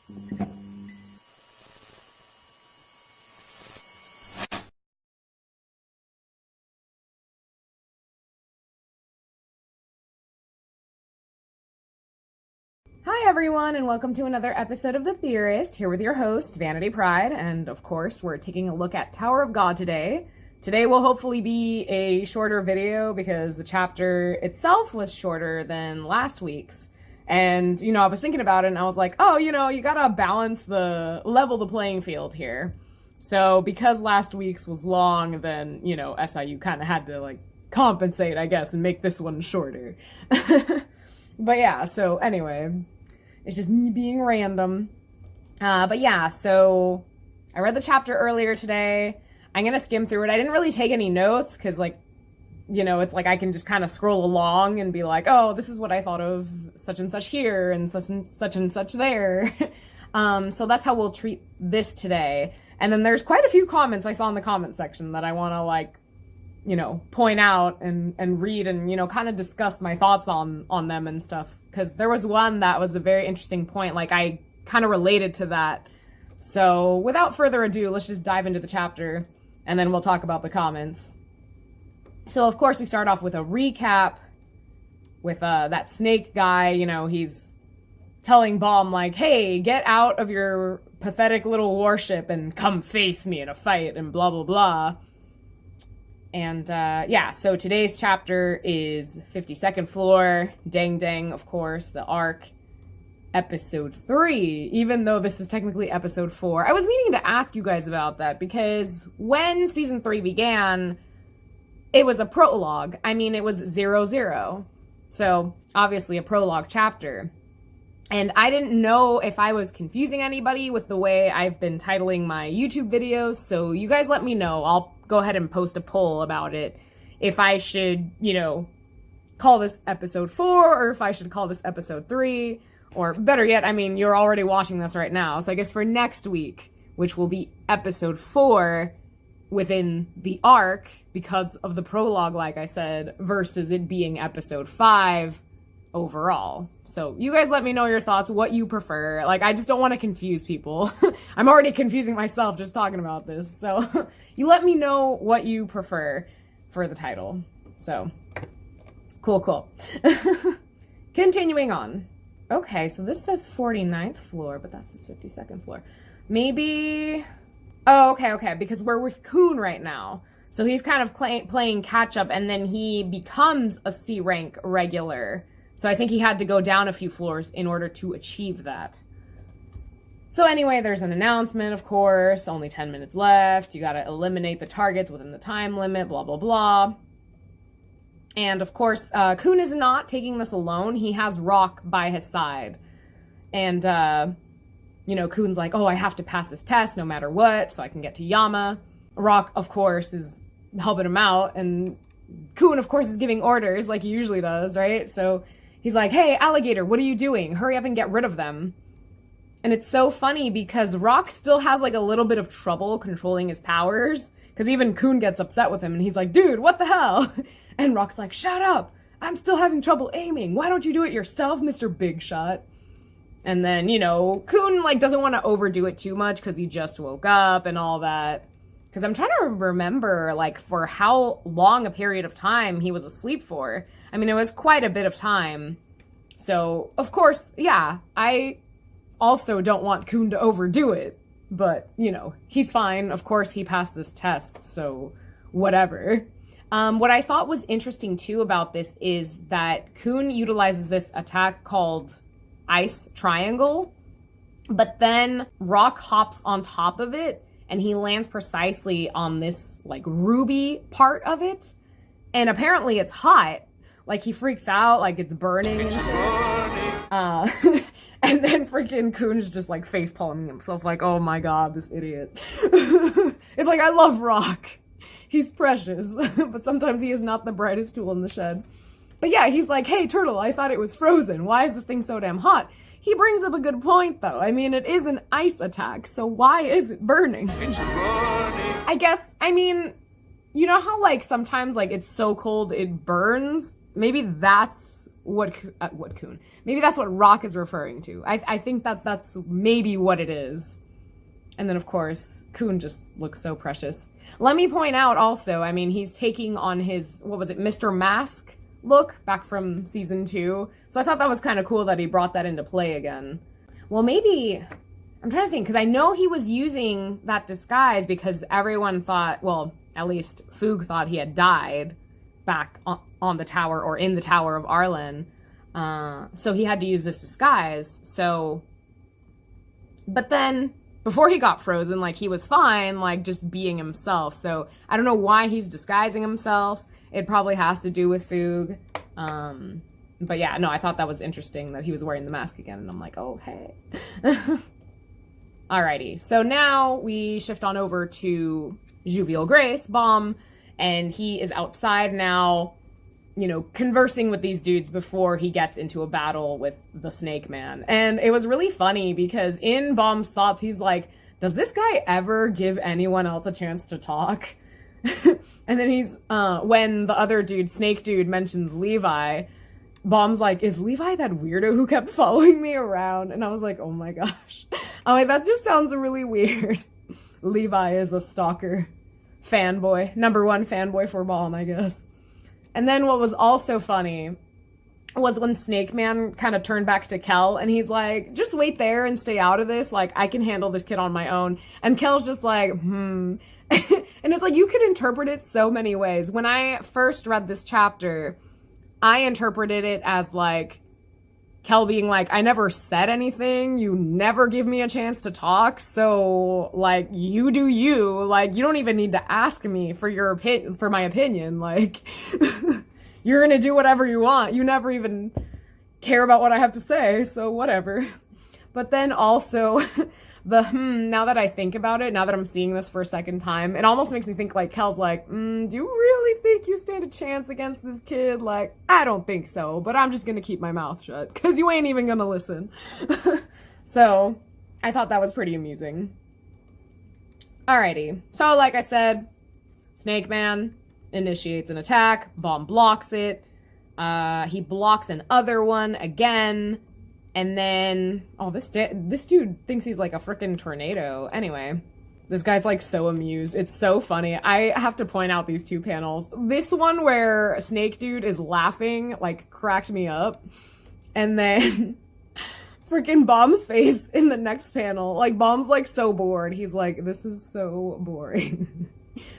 Hi everyone, and welcome to another episode of The Theorist, here with your host, Vanity Pride, and of course, we're taking a look at Tower of God today. Today will hopefully be a shorter video because the chapter itself was shorter than last week's. And, I was thinking about it and I was like, oh, you gotta level the playing field here. So because last week's was long, then, SIU kind of had to, compensate, I guess, and make this one shorter. But yeah, so anyway, it's just me being random. But yeah, so I read the chapter earlier today. I'm gonna skim through it. I didn't really take any notes because, it's like I can just kind of scroll along and be like, oh, this is what I thought of such and such here and such and such there. So that's how we'll treat this today. And then there's quite a few comments I saw in the comment section that I want to point out and read and, kind of discuss my thoughts on them and stuff. Because there was one that was a very interesting point. I kind of related to that. So without further ado, let's just dive into the chapter and then we'll talk about the comments. So of course we start off with a recap with that snake guy. He's telling Baam hey, get out of your pathetic little warship and come face me in a fight and blah, blah, blah. And, so today's chapter is 52nd floor, dang dang, of course, the arc, episode 3, even though this is technically episode 4. I was meaning to ask you guys about that, because when season 3 began, it was a prologue. I mean, it was 00. So, obviously a prologue chapter. And I didn't know if I was confusing anybody with the way I've been titling my YouTube videos, so you guys let me know. I'll go ahead and post a poll about it. If I should, call this episode 4, or if I should call this episode 3, or better yet, you're already watching this right now, so I guess for next week, which will be episode 4 within the arc, because of the prologue, like I said, versus it being episode 5 overall. So you guys let me know your thoughts, what you prefer. I just don't want to confuse people. I'm already confusing myself just talking about this. So you let me know what you prefer for the title. So cool. Continuing on. Okay, so this says 49th floor, but that says 52nd floor. Maybe... Oh, okay, because we're with Kun right now. So he's kind of playing catch up, and then he becomes a C rank regular. So I think he had to go down a few floors in order to achieve that. So anyway, there's an announcement, of course. Only 10 minutes left. You gotta eliminate the targets within the time limit, blah, blah, blah. And of course, Kun is not taking this alone. He has Rock by his side. And, Kun's like, oh, I have to pass this test no matter what, so I can get to Yama. Rock, of course, is helping him out. And Kun, of course, is giving orders like he usually does, right? So he's like, hey, alligator, what are you doing? Hurry up and get rid of them. And it's so funny because Rock still has a little bit of trouble controlling his powers. Because even Kun gets upset with him and he's like, dude, what the hell? And Rock's like, shut up. I'm still having trouble aiming. Why don't you do it yourself, Mr. Big Shot? And then, Kun doesn't want to overdo it too much because he just woke up and all that. Because I'm trying to remember, for how long a period of time he was asleep for. It was quite a bit of time. So, of course, yeah, I also don't want Kun to overdo it. But, he's fine. Of course, he passed this test, so whatever. What I thought was interesting, too, about this is that Kun utilizes this attack called Ice Triangle. But then Rock hops on top of it. And he lands precisely on this, ruby part of it. And apparently it's hot. He freaks out, it's burning and shit. And then freaking Kun's just, face palming himself, oh my god, this idiot. It's I love Rock. He's precious. But sometimes he is not the brightest tool in the shed. But yeah, he's like, hey, Turtle, I thought it was frozen. Why is this thing so damn hot? He brings up a good point, though. It is an ice attack, so why is it burning? It's burning. I guess, you know how, sometimes, it's so cold it burns? Maybe that's what Kun? Maybe that's what Rock is referring to. I think that's maybe what it is. And then, of course, Kun just looks so precious. Let me point out also, I mean, he's taking on his, what was it, Mr. Mask look back from season 2. So I thought that was kind of cool that he brought that into play again. Well, maybe, I'm trying to think, because I know he was using that disguise because everyone thought, well, at least Foog thought he had died back on the tower or in the Tower of Arlen. So he had to use this disguise. So, but then before he got frozen, like, he was fine, like, just being himself. So I don't know why he's disguising himself. It probably has to do with Foog. But yeah, no, I thought that was interesting that he was wearing the mask again. And I'm like, oh, hey. Alrighty. So now we shift on over to Juvial Grace, Baam, and he is outside now, you know, conversing with these dudes before he gets into a battle with the Snake Man. And it was really funny because in Baam's thoughts, he's like, does this guy ever give anyone else a chance to talk? And then he's, when the other dude, Snake Dude, mentions Levi, Baam's like, is Levi that weirdo who kept following me around? And I was like, oh my gosh. I'm like, that just sounds really weird. Levi is a stalker fanboy. Number 1 fanboy for Baam, I guess. And then what was also funny was when Snake Man kind of turned back to Kel and he's like, just wait there and stay out of this. Like, I can handle this kid on my own. And Kel's just like, And it's like, you could interpret it so many ways. When I first read this chapter, I interpreted it as like, Kel being like, I never said anything. You never give me a chance to talk. So, like, you do you. Like, you don't even need to ask me for your for my opinion. Like, you're gonna do whatever you want. You never even care about what I have to say. So, whatever. But then also, now that I think about it, now that I'm seeing this for a second time, it almost makes me think like Kel's like, do you really think you stand a chance against this kid? Like, I don't think so, but I'm just gonna keep my mouth shut because you ain't even gonna listen. So I thought that was pretty amusing. Alrighty, so like I said, Snake Man initiates an attack, Baam blocks it, he blocks another one again. And then, oh, this dude thinks he's like a freaking tornado. Anyway, this guy's like so amused. It's so funny. I have to point out these 2 panels. This one where Snake Dude is laughing, like, cracked me up. And then freaking Baam's face in the next panel. Like, Baam's like so bored. He's like, this is so boring.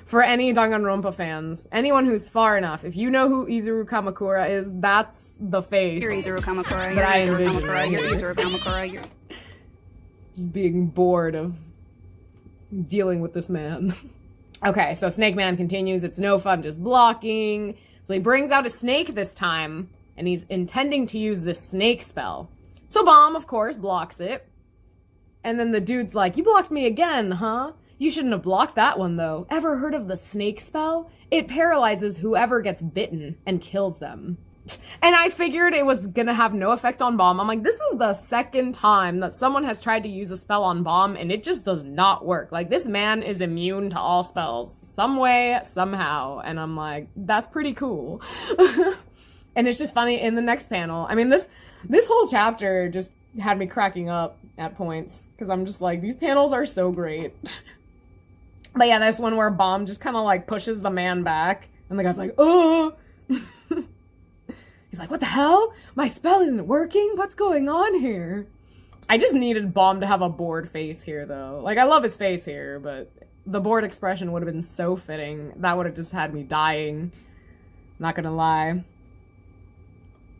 For any Danganronpa fans, anyone who's far enough, if you know who Izuru Kamukura is, that's the face. You're Izuru Kamukura. You're Izuru Kamukura. You're Izuru Kamukura. You're just being bored of dealing with this man. Okay, so Snake Man continues. It's no fun just blocking. So he brings out a snake this time, and he's intending to use this snake spell. So Baam, of course, blocks it. And then the dude's like, you blocked me again, huh? You shouldn't have blocked that one, though. Ever heard of the snake spell? It paralyzes whoever gets bitten and kills them. And I figured it was gonna have no effect on Baam. I'm like, this is the second time that someone has tried to use a spell on Baam, and it just does not work. Like, this man is immune to all spells. Some way, somehow. And I'm like, that's pretty cool. And it's just funny in the next panel. I mean, this whole chapter just had me cracking up at points. Because I'm just like, these panels are so great. But yeah, this one where Baam just kind of like pushes the man back. And the guy's like, oh! He's like, what the hell? My spell isn't working? What's going on here? I just needed Baam to have a bored face here, though. Like, I love his face here, but the bored expression would have been so fitting. That would have just had me dying. Not gonna lie.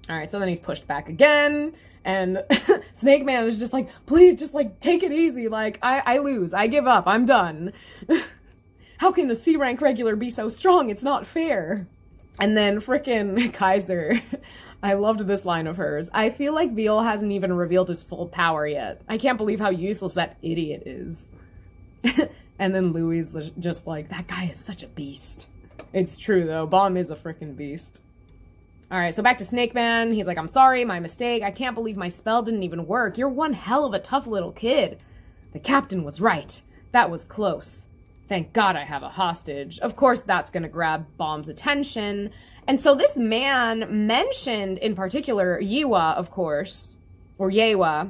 Alright, so then he's pushed back again. And Snake Man is just like, please, just like, take it easy. Like, I lose. I give up. I'm done. How can a C-rank regular be so strong? It's not fair. And then frickin' Kaiser. I loved this line of hers. I feel like Veal hasn't even revealed his full power yet. I can't believe how useless that idiot is. And then Louis is just like, that guy is such a beast. It's true, though. Baam is a frickin' beast. Alright, so back to Snake Man. He's like, I'm sorry, my mistake. I can't believe my spell didn't even work. You're one hell of a tough little kid. The captain was right. That was close. Thank God I have a hostage. Of course, that's going to grab Baam's attention. And so this man mentioned in particular Yiwa, of course, or Yewa.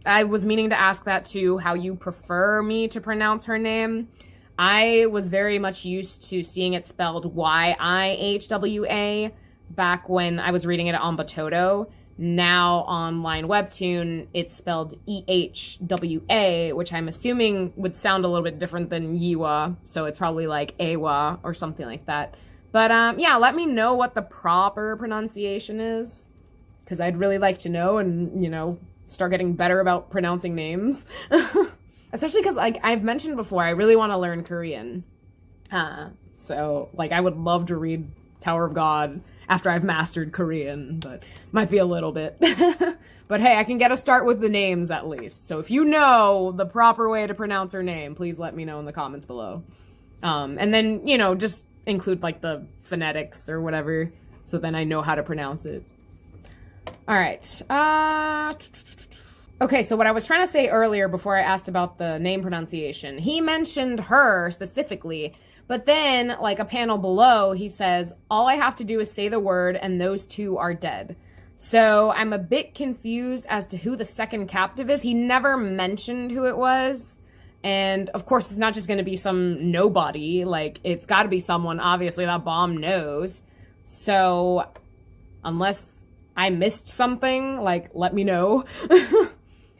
I was meaning to ask that too, how you prefer me to pronounce her name. I was very much used to seeing it spelled Yihwa back when I was reading it on Batoto. Now on Line Webtoon, it's spelled EHWA, which I'm assuming would sound a little bit different than Yiwa, so it's probably like Ewa or something like that. But yeah, let me know what the proper pronunciation is, because I'd really like to know and, you know, start getting better about pronouncing names. Especially because, like I've mentioned before, I really want to learn Korean. So, like, I would love to read Tower of God after I've mastered Korean, but might be a little bit. But hey, I can get a start with the names at least. So if you know the proper way to pronounce her name, please let me know in the comments below. And then, you know, just include like the phonetics or whatever, so then I know how to pronounce it. All right. Okay, so what I was trying to say earlier before I asked about the name pronunciation, he mentioned her specifically, but then, like a panel below, he says, all I have to do is say the word and those two are dead. So I'm a bit confused as to who the second captive is. He never mentioned who it was. And of course, it's not just going to be some nobody. Like, it's got to be someone, obviously, that Baam knows. So unless I missed something, like, let me know.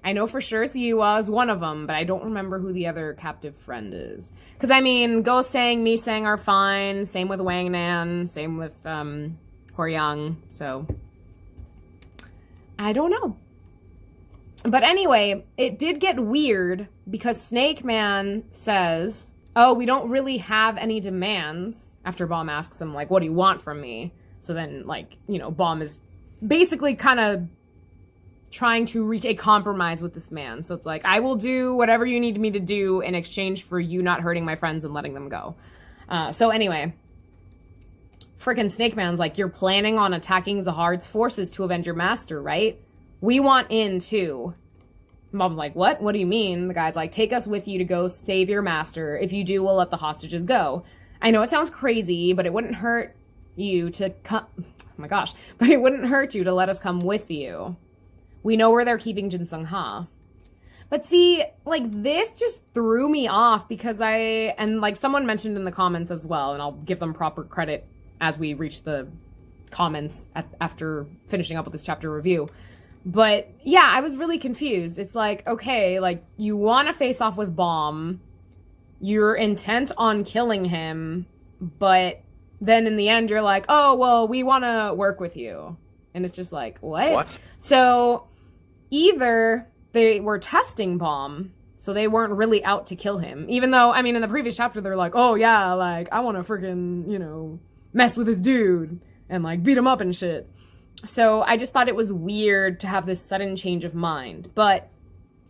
I know for sure it's Yiwa is one of them, but I don't remember who the other captive friend is. Because, I mean, Go Sang, Mi Sang are fine. Same with Wang Nan. Same with Horyang. So, I don't know. But anyway, it did get weird because Snake Man says, oh, we don't really have any demands. After Baam asks him, like, what do you want from me? So then, like, you know, Baam is basically kind of trying to reach a compromise with this man. So it's like, I will do whatever you need me to do in exchange for you not hurting my friends and letting them go. So anyway, frickin' Snake Man's like, you're planning on attacking Zahard's forces to avenge your master, right? We want in too. Mom's like, what? What do you mean? The guy's like, take us with you to go save your master. If you do, we'll let the hostages go. I know it sounds crazy, but it wouldn't hurt you to come. Oh my gosh. But it wouldn't hurt you to let us come with you. We know where they're keeping Jin Sung Ha. But see, like, this just threw me off because and like someone mentioned in the comments as well, and I'll give them proper credit as we reach the comments after finishing up with this chapter review. But yeah, I was really confused. It's like, okay, like, you want to face off with Baam, you're intent on killing him, but then in the end you're like, oh, well, we want to work with you. And it's just like, what? So either they were testing Baam, so they weren't really out to kill him. Even though, I mean, in the previous chapter, they're like, oh yeah, like, I want to freaking, you know, mess with this dude and like beat him up and shit. So I just thought it was weird to have this sudden change of mind. But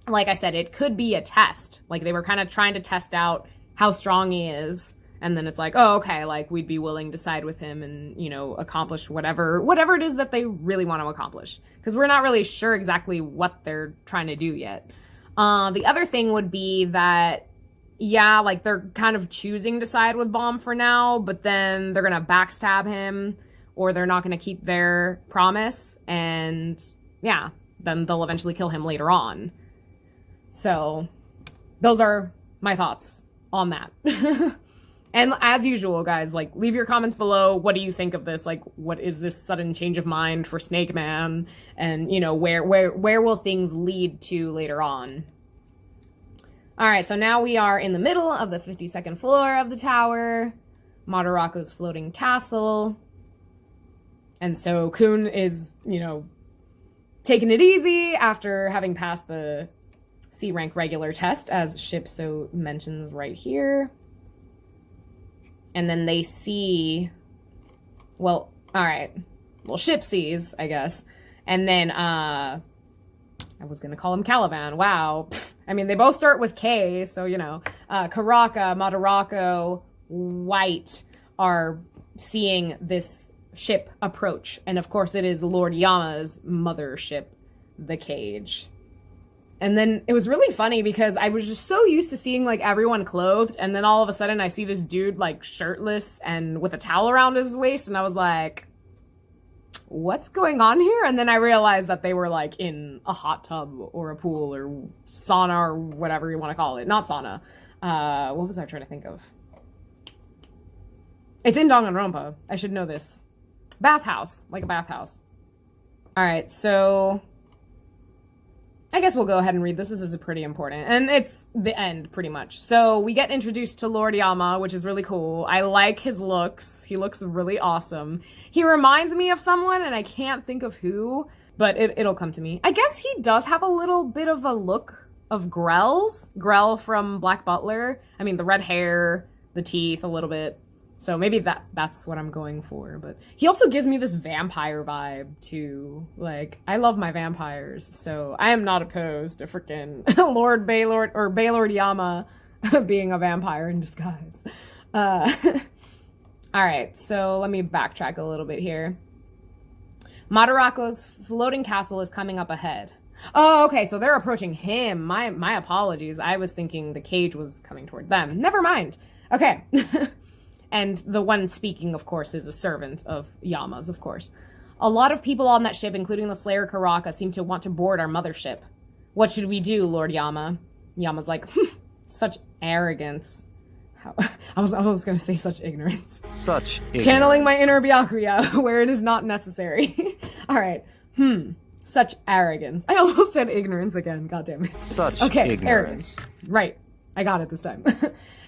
like I said, it could be a test. Like, they were kind of trying to test out how strong he is. And then it's like, oh, okay, like, we'd be willing to side with him and, you know, accomplish whatever it is that they really want to accomplish. Because we're not really sure exactly what they're trying to do yet. The other thing would be that, yeah, like, they're kind of choosing to side with Baam for now, but then they're going to backstab him, or they're not going to keep their promise, and, yeah, then they'll eventually kill him later on. So, those are my thoughts on that. And as usual, guys, like, leave your comments below. What do you think of this? Like, what is this sudden change of mind for Snake Man? And, you know, where will things lead to later on? All right, so now we are in the middle of the 52nd floor of the tower, Madarako's floating castle. And so Kun is, you know, taking it easy after having passed the C rank regular test, as Ship so mentions right here. And then they see, well, all right. Well, Ship sees, I guess. And then, I was going to call him Caliban. Wow. Pfft. I mean, they both start with K, so, you know. Karaka, Madarako, White are seeing this ship approach. And, of course, it is Lord Yama's mothership, the Cage. And then it was really funny because I was just so used to seeing like everyone clothed, and then all of a sudden I see this dude like shirtless and with a towel around his waist, and I was like, what's going on here? And then I realized that they were like in a hot tub or a pool or sauna or whatever you want to call it. Not sauna. What was I trying to think of? It's in Danganronpa. I should know this. Bathhouse. Like a bathhouse. Alright, so I guess we'll go ahead and read this. This is pretty important. And it's the end, pretty much. So we get introduced to Lord Yama, which is really cool. I like his looks. He looks really awesome. He reminds me of someone, and I can't think of who, but it'll come to me. I guess he does have a little bit of a look of Grell's. Grell from Black Butler. I mean, the red hair, the teeth a little bit. So maybe that's what I'm going for. But he also gives me this vampire vibe, too. Like, I love my vampires. So I am not opposed to freaking Lord Baylord or Baylord Yama being a vampire in disguise. All right, so let me backtrack a little bit here. Madarako's floating castle is coming up ahead. Oh, okay, so they're approaching him. My apologies. I was thinking the cage was coming toward them. Never mind. Okay. And the one speaking, of course, is a servant of Yama's, of course. A lot of people on that ship, including the Slayer Karaka, seem to want to board our mothership. What should we do, Lord Yama? Yama's like, such arrogance. I was going to say such ignorance. Such ignorance. Channeling my inner Byakuya, where it is not necessary. All right. Such arrogance. I almost said ignorance again. God damn it. Such ignorance. Arrogance. Right. I got it this time.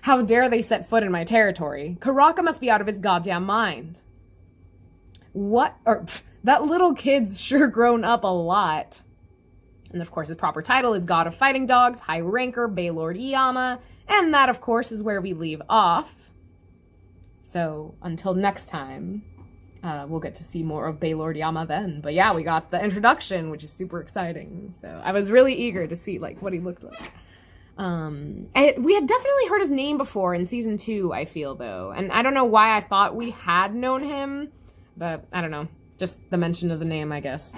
How dare they set foot in my territory? Karaka must be out of his goddamn mind. What? That little kid's sure grown up a lot. And of course, his proper title is God of Fighting Dogs, High Ranker, Baylord Yama, and that, of course, is where we leave off. So, until next time, we'll get to see more of Baylord Yama then. But yeah, we got the introduction, which is super exciting. So, I was really eager to see, like, what he looked like. We had definitely heard his name before in season 2, I feel, though. And I don't know why I thought we had known him, but I don't know. Just the mention of the name, I guess.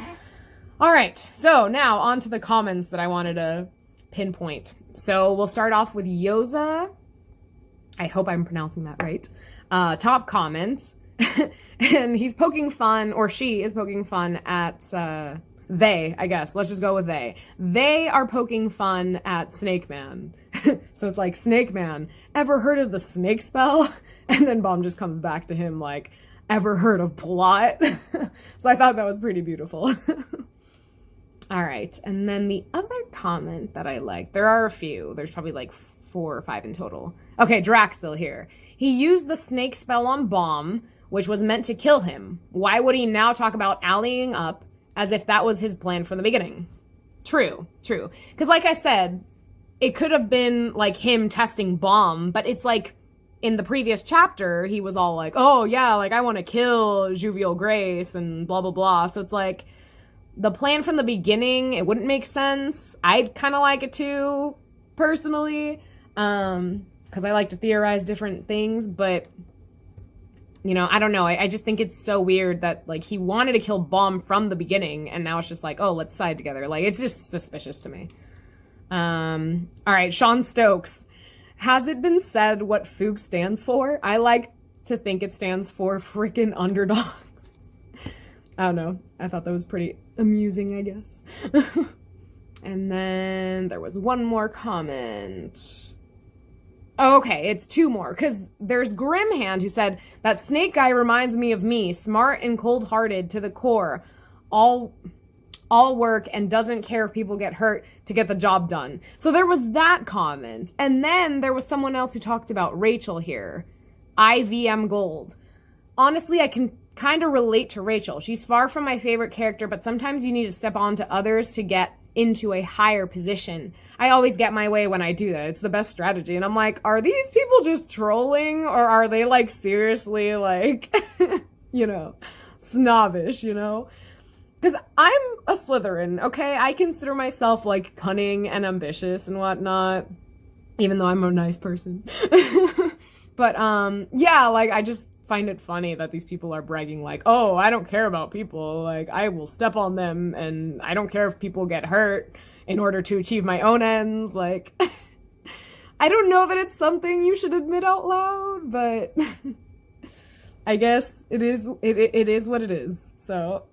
All right, so now on to the comments that I wanted to pinpoint. So we'll start off with Yoza. I hope I'm pronouncing that right. Top comment. And he's poking fun, or she is poking fun at... They, I guess. Let's just go with they. They are poking fun at Snake Man. So it's like, Snake Man, ever heard of the snake spell? And then Baam just comes back to him like, ever heard of plot? So I thought that was pretty beautiful. All right. And then the other comment that I liked, there are a few. There's probably like 4 or 5 in total. Okay, Drax's still here. He used the snake spell on Baam, which was meant to kill him. Why would he now talk about allying up as if that was his plan from the beginning? True. Because like I said, it could have been like him testing Baam, but it's like in the previous chapter, he was all like, oh yeah, like I want to kill Juvial Grace and blah, blah, blah. So it's like the plan from the beginning, it wouldn't make sense. I'd kind of like it too, personally, because I like to theorize different things, but you know, I don't know. I just think it's so weird that, like, he wanted to kill Baam from the beginning, and now it's just like, oh, let's side together. Like, it's just suspicious to me. All right, Sean Stokes. Has it been said what FOOG stands for? I like to think it stands for frickin' underdogs. I don't know. I thought that was pretty amusing, I guess. And then there was one more comment. Oh, okay, it's 2 more, because there's Grimhand who said, that snake guy reminds me of me, smart and cold-hearted to the core, all work and doesn't care if people get hurt to get the job done. So there was that comment. And then there was someone else who talked about Rachel here, IVM Gold. Honestly, I can kind of relate to Rachel. She's far from my favorite character, but sometimes you need to step on to others to get into a higher position. I always get my way when I do that. It's the best strategy. And I'm like, are these people just trolling, or are they like seriously like, you know, snobbish, you know? Because I'm a Slytherin, okay? I consider myself like cunning and ambitious and whatnot, even though I'm a nice person. But yeah, like I just find it funny that these people are bragging like, oh, I don't care about people, like I will step on them and I don't care if people get hurt, in order to achieve my own ends. Like, I don't know that it's something you should admit out loud, but I guess it is what it is. So,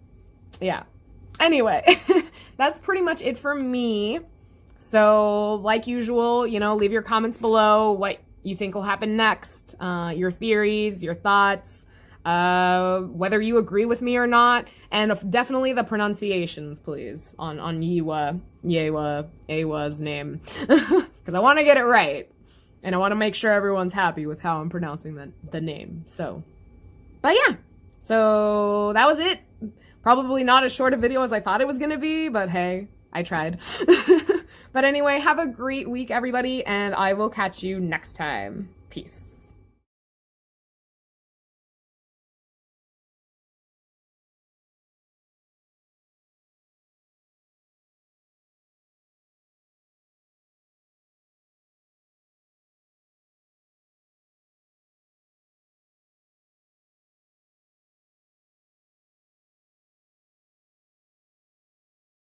yeah. Anyway, that's pretty much it for me. So, like usual, you know, leave your comments below what you think will happen next, your theories, your thoughts, whether you agree with me or not, and definitely the pronunciations, please, on Yewa's name, because I want to get it right, and I want to make sure everyone's happy with how I'm pronouncing the name. So, but yeah, so that was it. Probably not as short a video as I thought it was gonna be, but hey, I tried. But anyway, have a great week, everybody, and I will catch you next time. Peace.